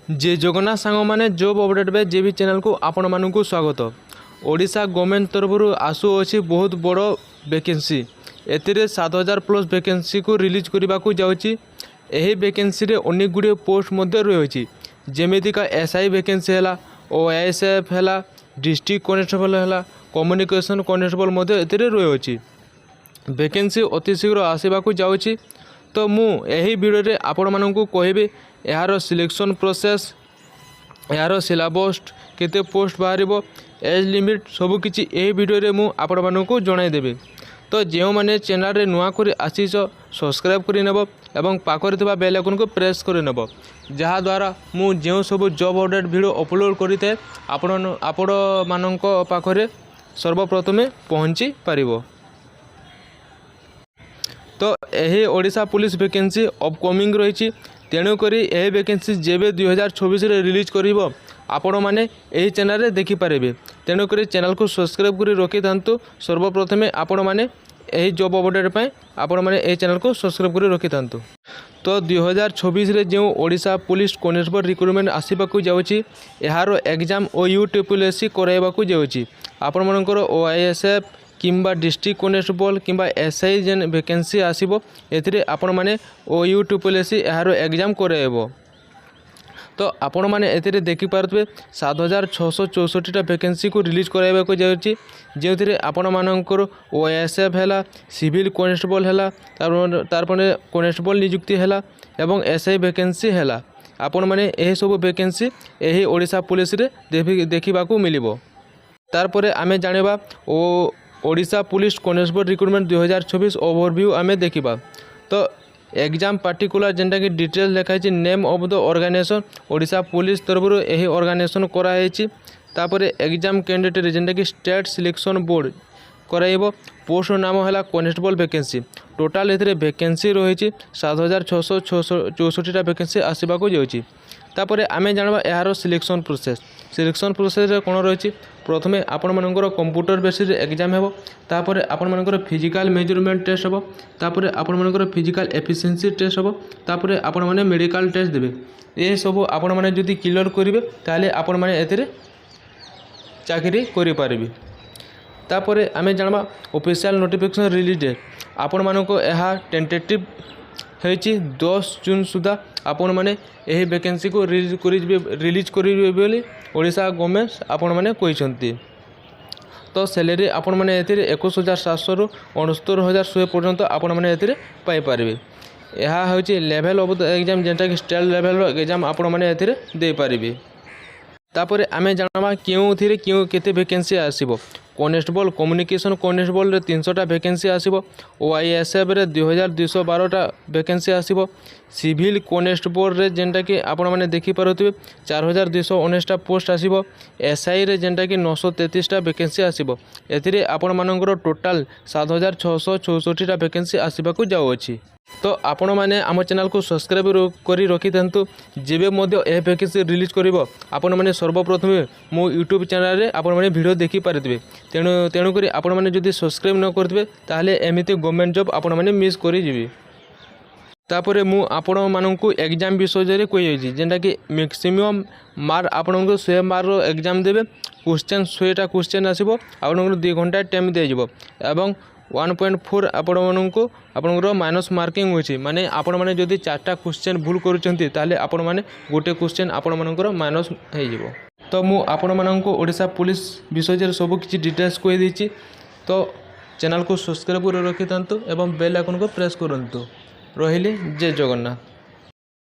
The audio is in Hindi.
जे जगन्नाथ सांग मैंने जॉब अपडेट बे जे भी चैनल को आपण मानू स्वागत। ओडिशा गवर्नमेंट तरफ आसुअछि बहुत बड़ वैकेंसी एतिरे 7000 प्लस वैकेंसी को रिलीज करने को जाउछि। एही वैकेंसी रे अनेक गुड़े पोस्ट मध्य रही जेमिति का एसआई वैकेंसी है, ओएसएफ है, डिस्ट्रिक्ट कनेस्टेबल है, कम्युनिकेशन कनेस्टेबल मध्य एतिरे रही वैकेंसी अति शीघ्र आसवाक जाउछि। तो मु यही वीडियो रे आपण मानू कहबी यार सिलेक्शन प्रोसेस, यार सिलेबस केते पोस्ट बाहर, एज लिमिट सबकि यही वीडियो रे मु आपण मानू जनईदेवी। तो जो मैंने चैनल रे नुआ कर आसीच सब्सक्राइब कर नेब एवं पाखरे थिबा बेल आइकन को प्रेस कर नेब, जहाँ द्वारा मु जो सब जॉब अपडेट वीडियो अपलोड करते आपण मानक पाखरे सर्वप्रथमे पहुँची पारिबो। तो यही ओडिशा पुलिस वैकेंसी अपकमिंग रही, तेणुक यह वैकेंसी जेबे 2024 रिलीज कर आपण मैंने यही चैनल रे देखिपारे। तेणुक चैनल को सब्सक्राइब कर रखी था। सर्वप्रथमे आपण मैंने यही जॉब अपडेट आपण मैंने यही चैनल को सब्सक्राइब कर रखी था। तो 2024 रे जो ओडिशा पुलिस कनेस्टेबल रिक्रुटमेंट आसवाक जाउछि, यार एग्जाम OUTPSC कराइबाकू जाउछि। आपण मानकर OISF किंबा डिस्ट्रिक्ट कनेस्टेबल किंबा एसआई जेन वैकेंसी आसीबो एथिरे आपण माने OUTPSC यार एग्जाम कराइबो। तो आपण माने एथिरे देखि पारथबे 7664टा वैकेंसी को रिलीज कराइबा को जाउछि, जेथिरे आपण मानकर OISF हैला, सिविल कनेस्टेबल हैला, तारपने कनेस्टेबल नियुक्ति हैला एवं एसआई वैकेंसी हैला। आपण माने एही सब वैकेंसी एही ओडिशा पुलिस रे देखिबा को मिलिबो। तारपरे आमे जानिबा Odisha police constable recruitment 2024 overview आमे देखिबा। तो एग्जाम पार्टिकुलर जेनटा कि डिटेल लिखाई name of the organisation Odisha police तरफ यही ऑर्गेनाइजेशन कराई। तापरे एग्जाम कैंडिडेट जेनटा कि स्टेट सिलेक्शन बोर्ड कराइबो। पोस्ट नाम है कनेस्टेबल वैकेंसी। टोटाल एथिरे वैकेंसी रही 7664टा वैकेंसी आसवाक जाउछि। तापरे आमे जानबा यार सिलेक्शन प्रोसेस। सिलेक्शन प्रोसेस रे कोन रही, प्रथमे आपण मानकर कंप्यूटर बेसिस एग्जाम हेबो, तापरे आपण मानकर फिजिकल मेजरमेंट टेस्ट हेबो, तापरे आपण मानकर फिजिकल एफिशिएंसी टेस्ट हेबो, तापरे आपण माने मेडिकल टेस्ट देबे। ए सब आपण माने जदि क्लियर करिवे ताले आपण माने एथिरे चाकरी करि पारिबे। तापरे आमे जानबा ऑफिशियल नोटिफिकेशन रिलीज डेट। आपण मानको एहा टेंटेटिव होइछि 10 जून सुधा आपण माने एही वैकेंसी को रिलीज करिवे बोली ओडिशा गवर्नमेंट आपण माने कहिसंती। तो सैलरी आपण माने एथिरे 21700 रु 69100 पर्यंत आपण माने एथिरे पाई पारिबे। एहा होइछि लेवल ऑफ द एग्जाम जेंटा कि स्टेट लेवल रो एग्जाम आपण माने एथिरे दे पारिबे। तापरे आमे जानबा केउ केते वैकेंसी आसीबो। कनेस्टेबल कम्युनिकेशन कनेस्टेबल रे 300टा वैकेंसी आसीबो। OISF रे 2212टा वैकेंसी आसीबो। सिविल कनेस्टेबल रे जेंटा कि आपण माने देखि पारुथिबे 4219टा पोस्ट आसीबो। SI रे जेंटा कि 933टा वैकेंसी आसीबो। एथिरे आपण मानकर टोटल 7664टा वैकेंसी आसीबाकू जाउ अछि। तो आपण मैंने आम चैनल को सब्सक्राइब करी रखी था। जेबे मध्य यह वैकेंसी रिलीज करिवो आपण मैंने सर्वप्रथमे मो यूट्यूब चैनल रे आपण मैंने वीडियो देखि पारिथिबे। तेणुक आपण मैंने जदि सब्सक्राइब न करथिबे ताहले एमिति गवर्नमेंट जॉब आपण मैंने मिस करि जिवि। तापरे मु आपण माननकु एग्जाम विषय रे कहि छि, जेंटा कि मैक्सिमम मार्क आपनको 100 मार्क रो एग्जाम देबे। क्वेश्चन 100टा क्वेश्चन आसीबो, आपनको 2 घंटा टाइम दे जिवो एवं 1.4 आपण माननको आपनकर माइनस मार्किंग होछि। माने आपण माने जदि 4टा क्वेश्चन भूल करूछंती ताले आपण माने गोटे क्वेश्चन आपण मानकर माइनस हे जिवो। तो मु आपण माननको ओडिशा पुलिस विषय रे सब किछि डिटेल्स कहि दिछि। तो चैनल को सब्सक्राइब कर रखि थांतु एवं बेल आइकन को प्रेस करंतु। रहिले जय जगन्नाथ।